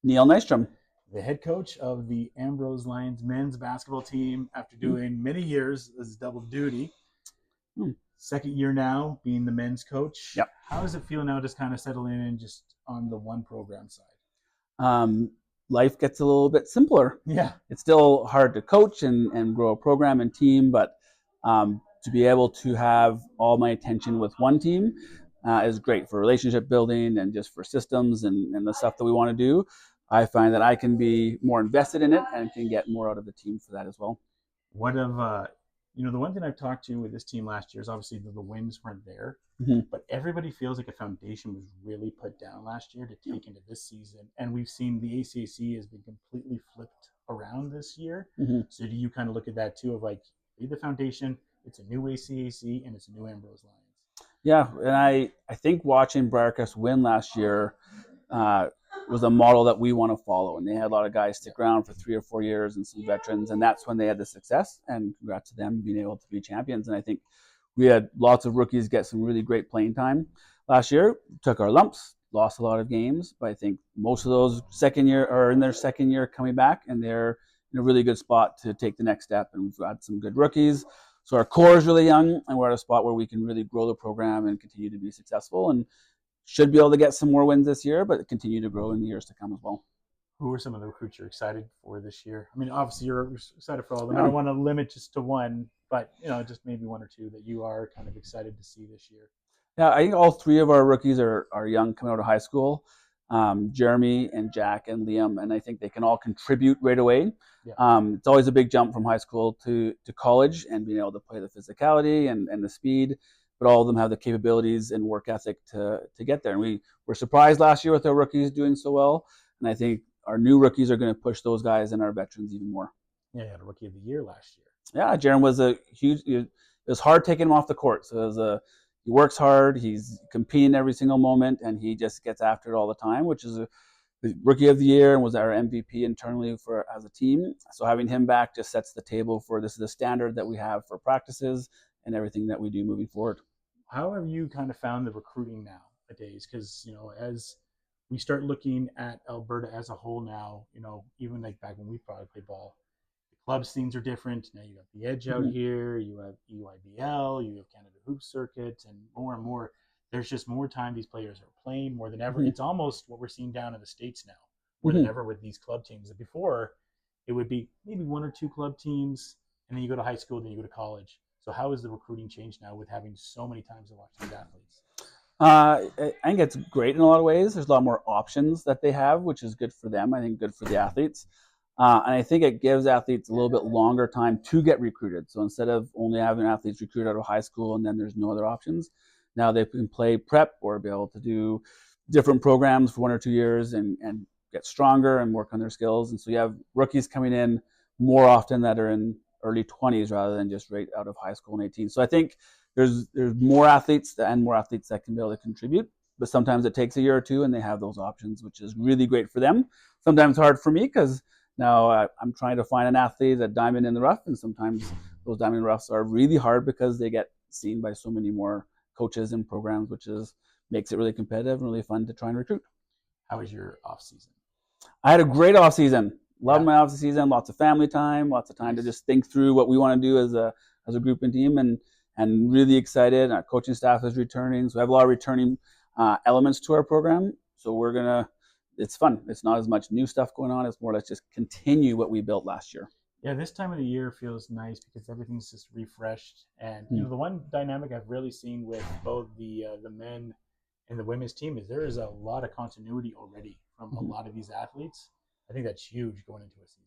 Neil Nystrom,
the head coach of the Ambrose Lions men's basketball team, after doing many years as double duty. Second year now being the men's coach.
Yep.
How does it feel now just kind of settling in just on the one program side?
Life gets a little bit simpler.
Yeah.
It's still hard to coach and grow a program and team, but to be able to have all my attention with one team is great for relationship building and just for systems and the stuff that we want to do. I find that I can be more invested in it and can get more out of the team for that as well.
What of, the one thing I've talked to with this team last year is obviously the wins weren't there, but everybody feels like a foundation was really put down last year to take into this season. And we've seen the ACAC has been completely flipped around this year. So do you kind of look at that too, of like, the foundation, it's a new ACAC and it's a new Ambrose Lions?
Yeah, and I think watching Briarcrest win last year was a model that we want to follow. And they had a lot of guys stick around for 3 or 4 years and some veterans, and that's when they had the success. And congrats to them being able to be champions. And I think we had lots of rookies get some really great playing time last year. Took our lumps, lost a lot of games, but I think most of those second year are in their second year coming back, and they're in a really good spot to take the next step. And we've got some good rookies. So our core is really young, and we're at a spot where we can really grow the program and continue to be successful, and should be able to get some more wins this year, but continue to grow in the years to come as well.
Who are some of the recruits you're excited for this year? I mean, obviously you're excited for all of them. I don't want to limit just to one, but just maybe one or two that you are kind of excited to see this year.
Yeah, I think all three of our rookies are young coming out of high school. Jeremy and Jack and Liam, and I think they can all contribute right away. Yeah. It's always a big jump from high school to college, and being able to play the physicality and the speed, but all of them have the capabilities and work ethic to get there. And we were surprised last year with our rookies doing so well, and I think our new rookies are going to push those guys and our veterans even more.
Yeah, you had a Rookie of the Year last year.
Yeah, Jarom was it was hard taking him off the court. So he works hard, he's competing every single moment, and he just gets after it all the time, which is the Rookie of the Year and was our MVP internally as a team. So having him back just sets the table for this is the standard that we have for practices and everything that we do moving forward.
How have you kind of found the recruiting nowadays? Because, as we start looking at Alberta as a whole now, even like back when we probably played ball, the club scenes are different. Now you got the Edge out here, you have EYBL, you have Canada Hoop Circuit, and more. There's just more time these players are playing more than ever. It's almost what we're seeing down in the States now, more than ever with these club teams. Before, it would be maybe one or two club teams, and then you go to high school, then you go to college. So how has the recruiting changed now with having so many times to watch these athletes?
I think it's great in a lot of ways. There's a lot more options that they have, which is good for them. I think good for the athletes. And I think it gives athletes a little bit longer time to get recruited. So instead of only having athletes recruited out of high school and then there's no other options, now they can play prep or be able to do different programs for 1 or 2 years and get stronger and work on their skills. And so you have rookies coming in more often that are in early 20s rather than just right out of high school in 18. So I think there's more athletes and more athletes that can be able to contribute, but sometimes it takes a year or two and they have those options, which is really great for them. Sometimes hard for me because now I'm trying to find an athlete, a diamond in the rough, and sometimes those diamond in the roughs are really hard because they get seen by so many more coaches and programs, which makes it really competitive and really fun to try and recruit.
How was your off season?
I had a great off season. Loved my off season. Lots of family time. Lots of time to just think through what we want to do as a group and team, and really excited. Our coaching staff is returning, so we have a lot of returning elements to our program. So it's fun. It's not as much new stuff going on. It's more let's just continue what we built last year.
Yeah, this time of the year feels nice because everything's just refreshed. And the one dynamic I've really seen with both the men and the women's team is there is a lot of continuity already from a lot of these athletes. I think that's huge going into a season.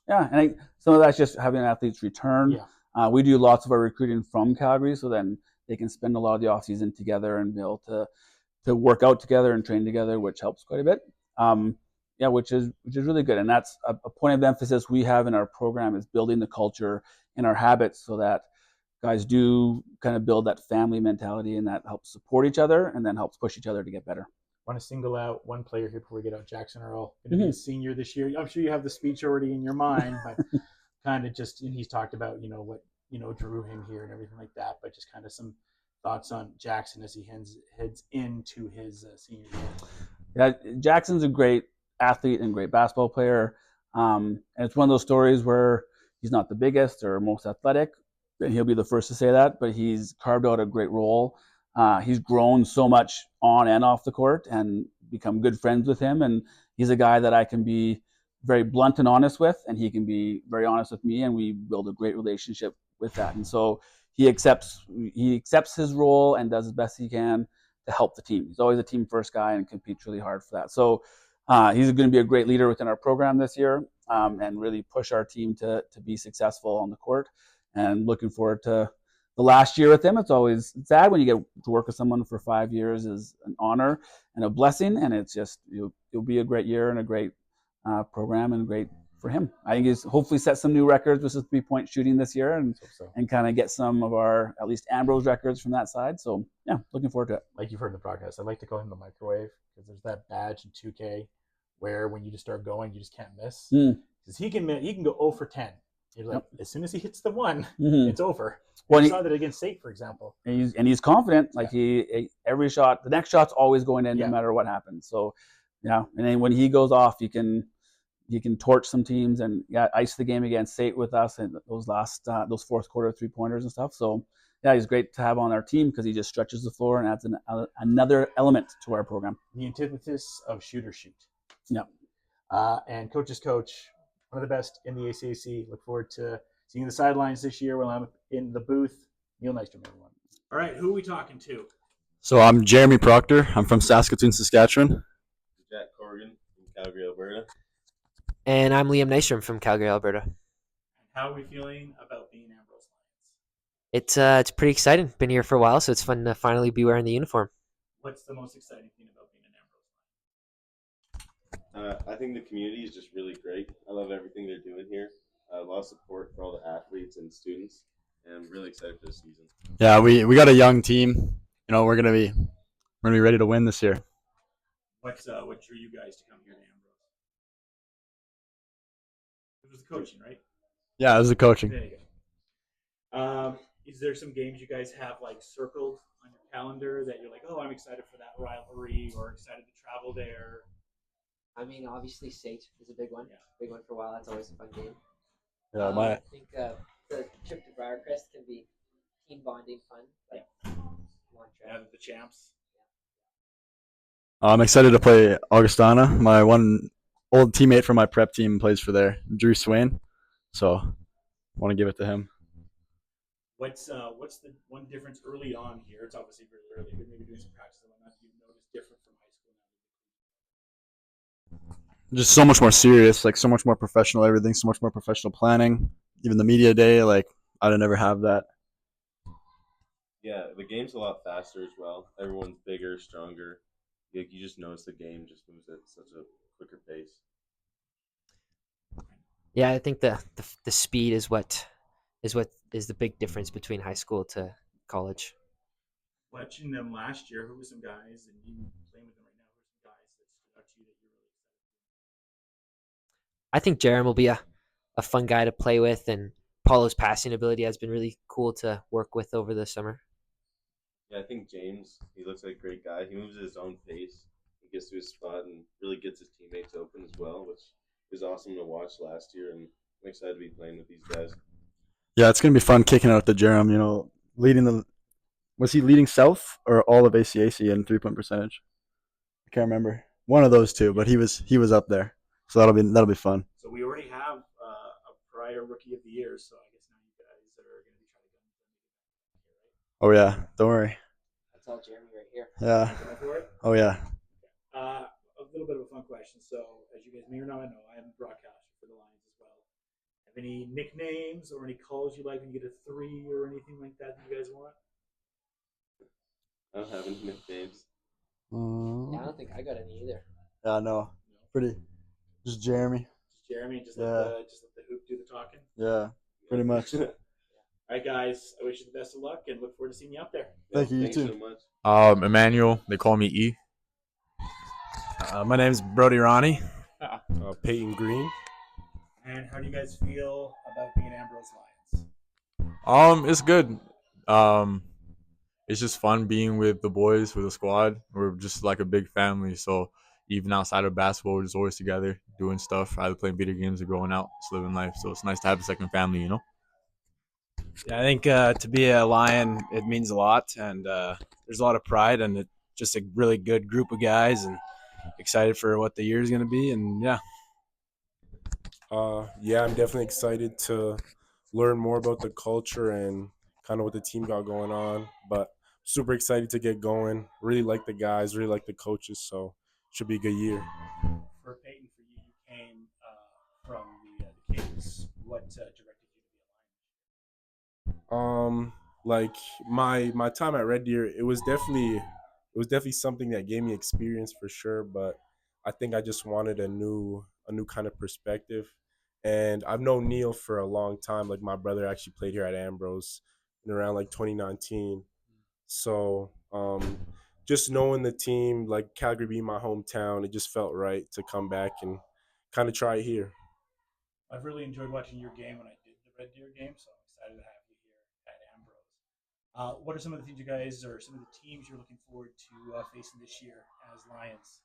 Yeah, and some of that's just having athletes return. Yeah. We do lots of our recruiting from Calgary, so then they can spend a lot of the off season together and be able to work out together and train together, which helps quite a bit. Which is really good. And that's a point of emphasis we have in our program is building the culture and our habits so that guys do kind of build that family mentality, and that helps support each other and then helps push each other to get better.
Want to single out one player here before we get out, Jackson Earle, going to be a senior this year. I'm sure you have the speech already in your mind, but kind of just, and he's talked about, what, drew him here and everything like that, but just kind of some thoughts on Jackson as he heads into his senior year.
Yeah, Jackson's a great athlete and great basketball player. And it's one of those stories where he's not the biggest or most athletic, and he'll be the first to say that, but he's carved out a great role. He's grown so much on and off the court and become good friends with him. And he's a guy that I can be very blunt and honest with, and he can be very honest with me, and we build a great relationship with that. And so he accepts his role and does as best he can to help the team. He's always a team first guy and competes really hard for that. So he's going to be a great leader within our program this year, and really push our team to be successful on the court. And looking forward to the last year with him. It's always sad when you get to work with someone for 5 years is an honor and a blessing, and it's just it'll be a great year and a great program and great for him. I think he's hopefully set some new records with his 3-point shooting this year, and kind of get some of our at least Ambrose records from that side. So yeah, looking forward to it.
Like you've heard in the podcast, I like to call him the microwave because there's that badge in 2K where when you just start going, you just can't miss. Because he can go 0 for 10. You're like, as soon as he hits the one, it's over.
Well,
you saw that against State, for example.
And he's confident. Like every shot, the next shot's always going in no matter what happens. So yeah, and then when he goes off, he he can torch some teams and ice the game against State with us and those fourth quarter 3-pointers and stuff. So yeah, he's great to have on our team because he just stretches the floor and adds another element to our program.
The antithesis of shoot or shoot.
Yeah.
And coach's coach, one of the best in the ACAC. Look forward to seeing the sidelines this year while I'm in the booth. Neil Nystrom, everyone. All right, who are we talking to?
So I'm Jeremy Proctor. I'm from Saskatoon, Saskatchewan.
Jack Corrigan from Calgary, Alberta.
And I'm Liam Nystrom from Calgary, Alberta.
And how are we feeling about being Ambrose
It's
Lions?
pretty exciting. Been here for a while, so it's fun to finally be wearing the uniform.
What's the most exciting thing about being an
Ambrose Lion? I think the community is just really great. I love everything they're doing here. A lot of support for all the athletes and students, and I'm really excited for the season.
Yeah, we got a young team. You know, we're gonna be ready to win this year.
What drew you guys to come here to Ambrose? It was the coaching, right?
Yeah, it was the coaching.
There you go. Is there some games you guys have like circled on your calendar that you're like, oh, I'm excited for that rivalry or excited to travel there?
I mean, obviously, State is a big one. Yeah. Big one for a while. That's always a fun game.
Yeah,
I think the trip to Briarcrest can be team bonding fun. But
yeah, the champs.
I'm excited to play Augustana. My one old teammate from my prep team plays for there, Drew Swain. So I want to give it to him.
What's the one difference early on here? It's obviously really early, but maybe doing some practice and whatnot. Do you notice different from high school now?
Just so much more serious, like so much more professional everything, so much more professional planning. Even the media day, like I'd never have that.
Yeah, the game's a lot faster as well. Everyone's bigger, stronger. You just notice the game just moves at such a quicker pace.
Yeah, I think the speed is what is the big difference between high school to college.
Watching them last year, who were some guys, and you playing with them right now, who are some guys that stood out to you that you're really excited for?
I think Jarom will be a fun guy to play with, and Paulo's passing ability has been really cool to work with over the summer.
Yeah, I think James, he looks like a great guy. He moves at his own pace. He gets to his spot and really gets his teammates open as well, which was awesome to watch last year, and I'm excited to be playing with these guys.
Yeah, it's going to be fun kicking out the Jarom, you know, was he leading South or all of ACAC in 3-point percentage? I can't remember. One of those two, but he was up there. So that'll be fun.
So we already have a prior Rookie of the Year, so I guess now you guys are going to be trying to get
Oh yeah, don't worry.
That's all Jeremy right here.
Yeah.
For it?
Oh yeah.
A little bit of a fun question. So, as you guys may or not know, I am a broadcaster for the Lions as well. Have any nicknames or any calls you like when you get a 3 or anything like that you guys want?
I don't have any nicknames.
Yeah, I don't think I got any either.
Yeah, no. Pretty. Just Jeremy.
Just let the hoop do the talking?
Yeah, pretty much.
All right, guys. I wish you the best of luck and look forward to seeing you out there.
Thank you. You
Thanks
too.
so much.
Emmanuel. They call me E.
My name's Brodie Ronnie.
Payton Green.
And how do you guys feel about being Ambrose Lions?
It's good. It's just fun being with the boys, with the squad. We're just like a big family. So even outside of basketball, we're just always together doing stuff, either playing video games or going out, just living life. So it's nice to have a second family, you know?
Yeah, I think to be a Lion, it means a lot. And there's a lot of pride, and it's just a really good group of guys, and excited for what the year is going to be. And yeah.
Yeah, I'm definitely excited to learn more about the culture and kind of what the team got going on. But super excited to get going. Really like the guys, really like the coaches. So should be a good year.
For Payton, for you, you came from the Kings. What directed you to be a Lion?
Like my time at Red Deer, it was definitely something that gave me experience for sure. But I think I just wanted a new kind of perspective. And I've known Neil for a long time. Like my brother actually played here at Ambrose in around like 2019. So just knowing the team, like Calgary being my hometown, it just felt right to come back and kind of try it here.
I've really enjoyed watching your game when I did the Red Deer game, so I'm excited to have you here at Ambrose. What are some of the things you guys or some of the teams you're looking forward to facing this year as Lions?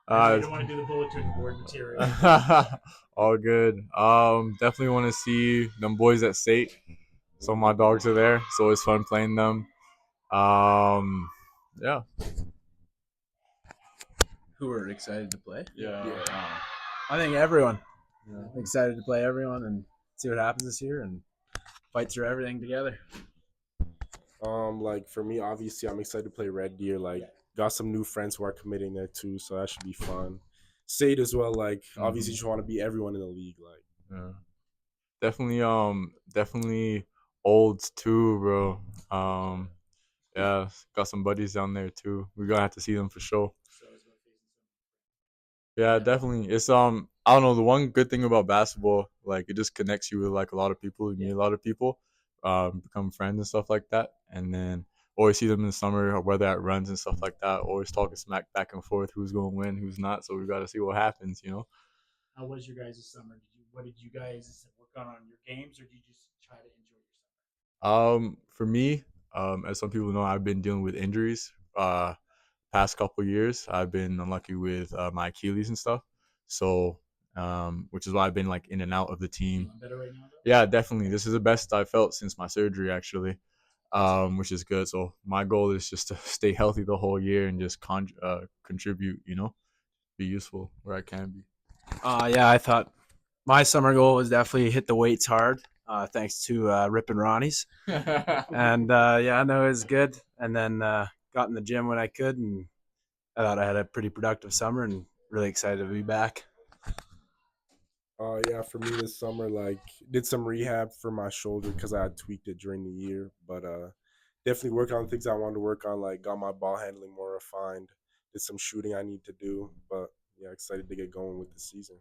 I don't want to do the bulletin board material.
All good. Definitely want to see them boys at State. Some of my dogs are there. It's always fun playing them. Yeah.
Who are excited to play?
Yeah.
I think everyone. Excited to play everyone and see what happens this year and fight through everything together.
Like for me, obviously, I'm excited to play Red Deer. Like, got some new friends who are committing there too, so that should be fun. State as well. Like, obviously, just want to beat everyone in the league. Like,
Yeah. Definitely olds too, bro. Yeah, got some buddies down there too. We're gonna have to see them for sure. Yeah, definitely. It's I don't know, the one good thing about basketball, like it just connects you with like a lot of people. You meet a lot of people, become friends and stuff like that. And then always see them in the summer or whether at runs and stuff like that. Always talking smack back and forth, who's gonna win, who's not. So we gotta see what happens, you know.
How was your guys' summer? What did you guys work on your games, or did you just try to enjoy your summer?
For me, as some people know, I've been dealing with injuries. Past couple years, I've been unlucky with my Achilles and stuff. So, which is why I've been like in and out of the team.
Better right now, though?
Yeah, definitely. This is the best I felt since my surgery, actually, which is good. So my goal is just to stay healthy the whole year and just contribute. You know, be useful where I can be.
Yeah, I thought my summer goal was definitely hit the weights hard. Thanks to Rip and Ronnie's, and yeah, no, it was good. And then got in the gym when I could, and I thought I had a pretty productive summer, and really excited to be back.
Yeah, for me this summer, like did some rehab for my shoulder because I had tweaked it during the year, but definitely worked on things I wanted to work on, like got my ball handling more refined, did some shooting I need to do, but yeah, excited to get going with the season.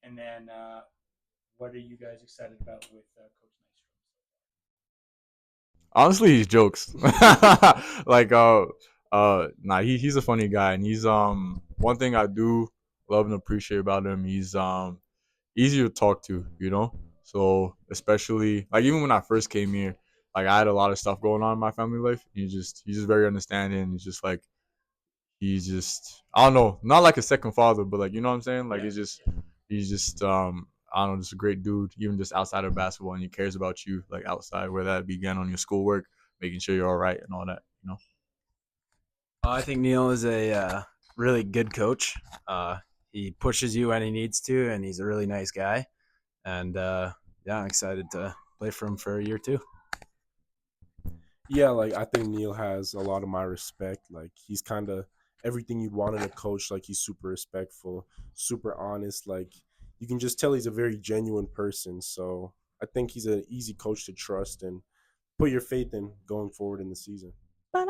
And then, what are you guys excited about with Coach Nystrom?
Honestly, he jokes. Like nah, he's a funny guy, and he's one thing I do love and appreciate about him, he's easy to talk to, you know. So especially like even when I first came here, like I had a lot of stuff going on in my family life. He's just very understanding. He's just like I don't know, not like a second father, but like you know what I'm saying. Like he's just I don't know, just a great dude, even just outside of basketball, and he cares about you like outside, where that began on your schoolwork, making sure you're all right and all that, you know.
I think Neil is a really good coach. He pushes you when he needs to, and he's a really nice guy. And yeah, I'm excited to play for him for a year too.
Yeah, like I think Neil has a lot of my respect. Like he's kind of everything you'd want in a coach. Like he's super respectful, super honest. Like you can just tell he's a very genuine person. So I think he's an easy coach to trust and put your faith in going forward in the season.
Am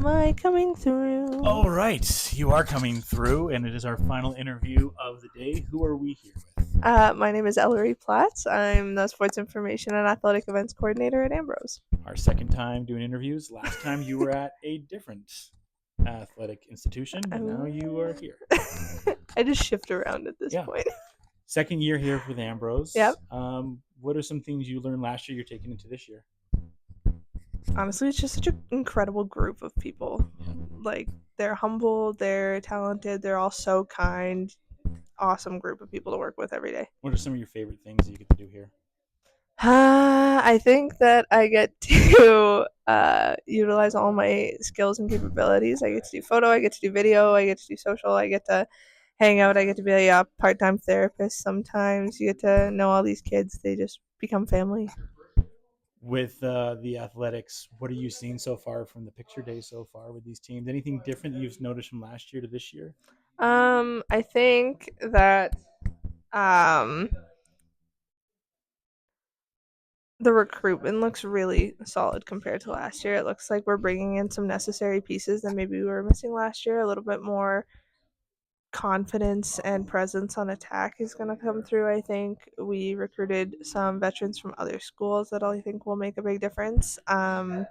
I coming through?
All right, you are coming through, and it is our final interview of the day. Who are we here with?
My name is Ellery Platts. I'm the Sports Information and Athletic Events Coordinator at Ambrose.
Our second time doing interviews. Last time you were at a different athletic institution, but now you are here.
I just shift around at this point.
Second year here with Ambrose.
Yep.
What are some things you learned last year you're taking into this year?
Honestly, it's just such an incredible group of people. Like, they're humble, they're talented, they're all so kind. Awesome group of people to work with every day.
What are some of your favorite things that you get to do here?
I think that I get to utilize all my skills and capabilities. I get to do photo, I get to do video, I get to do social, I get to hang out, I get to be a part-time therapist sometimes. You get to know all these kids. They just become family.
With the athletics, what are you seeing so far from the picture day so far with these teams? Anything different that you've noticed from last year to this year?
I think that the recruitment looks really solid compared to last year. It looks like we're bringing in some necessary pieces that maybe we were missing last year. A little bit more confidence and presence on attack is going to come through. I think we recruited some veterans from other schools that I think will make a big difference. I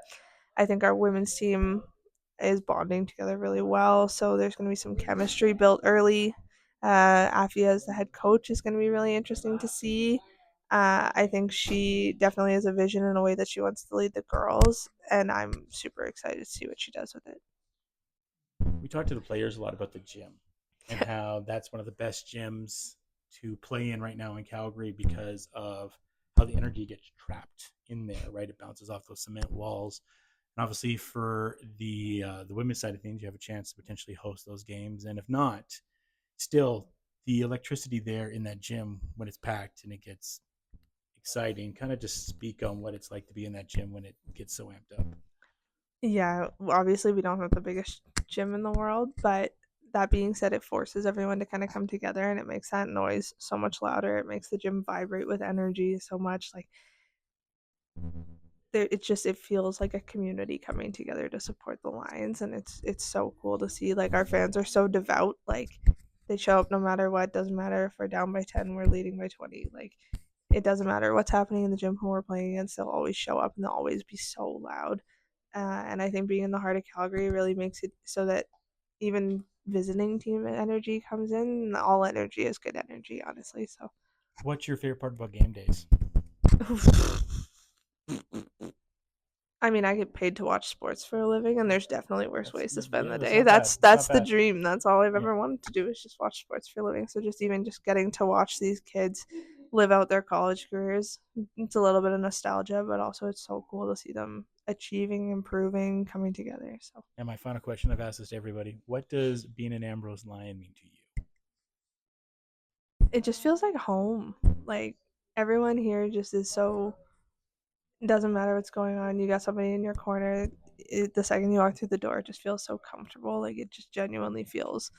think our women's team is bonding together really well, so there's going to be some chemistry built early. Aphia as the head coach is going to be really interesting to see. I think she definitely has a vision in a way that she wants to lead the girls, and I'm super excited to see what she does with it.
We talked to the players a lot about the gym and how that's one of the best gyms to play in right now in Calgary because of how the energy gets trapped in there, right? It bounces off those cement walls. And obviously for the women's side of things, you have a chance to potentially host those games. And if not, still the electricity there in that gym when it's packed and it gets exciting, kind of just speak on what it's like to be in that gym when it gets so amped up.
Yeah, obviously we don't have the biggest gym in the world, but that being said, it forces everyone to kind of come together and it makes that noise so much louder. It makes the gym vibrate with energy so much. Like, it feels like a community coming together to support the Lions, and it's so cool to see. Like, our fans are so devout. Like, they show up no matter what. Doesn't matter if we're down by 10, we're leading by 20. Like, it doesn't matter what's happening in the gym, who we're playing against. They'll always show up and they'll always be so loud. And I think being in the heart of Calgary really makes it so that even visiting team energy comes in. All energy is good energy, honestly. So,
what's your favorite part about game days?
I mean, I get paid to watch sports for a living, and there's definitely worse ways to spend the day. That's the dream. That's all I've ever wanted to do, is just watch sports for a living. So just getting to watch these kids live out their college careers, it's a little bit of nostalgia, but also it's so cool to see them achieving, improving, coming together. So.
And my final question, I've asked this to everybody: what does being an Ambrose Lion mean to you?
It just feels like home. Like, everyone here just is so. It doesn't matter what's going on. You got somebody in your corner. The second you walk through the door, it just feels so comfortable. Like, it just genuinely feels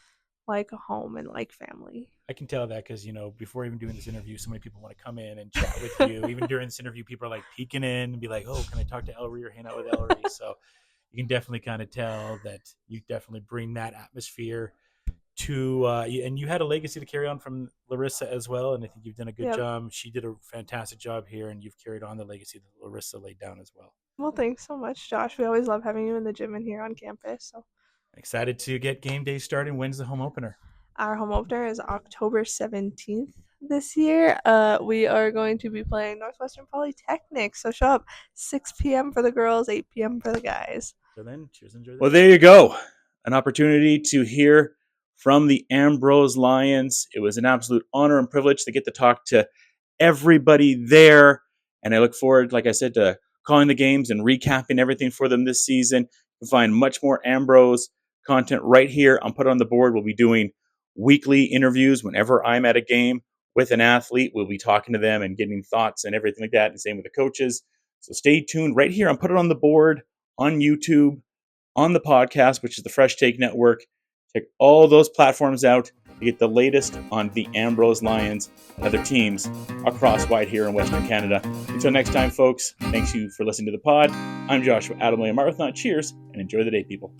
like a home and like family.
I can tell that because, before even doing this interview, so many people want to come in and chat with you. Even during this interview, people are like peeking in and be like, oh, can I talk to Ellery or hang out with Ellery? So you can definitely kind of tell that you definitely bring that atmosphere to and you had a legacy to carry on from Larissa as well, and I think you've done a good job. She did a fantastic job here, and you've carried on the legacy that Larissa laid down as well.
Well, thanks so much, Josh. We always love having you in the gym and here on campus. So
excited to get game day started. When's the home opener?
Our home opener is October 17th this year. We are going to be playing Northwestern Polytechnic, so show up 6 p.m. for the girls, 8 p.m. for the guys.
So then, cheers and enjoy. Well, there you go. An opportunity to hear from the Ambrose Lions. It was an absolute honor and privilege to get to talk to everybody there. And I look forward, like I said, to calling the games and recapping everything for them this season. You can find much more Ambrose content right here on Put It On The Board. We'll be doing weekly interviews whenever I'm at a game with an athlete. We'll be talking to them and getting thoughts and everything like that. And same with the coaches. So stay tuned right here on Put It On The Board, on YouTube, on the podcast, which is the Fresh Take Network. Check all those platforms out to get the latest on the Ambrose Lions and other teams across wide here in Western Canada. Until next time, folks, thanks you for listening to the pod. I'm Joshua Adam William Arbuthnot. Cheers and enjoy the day, people.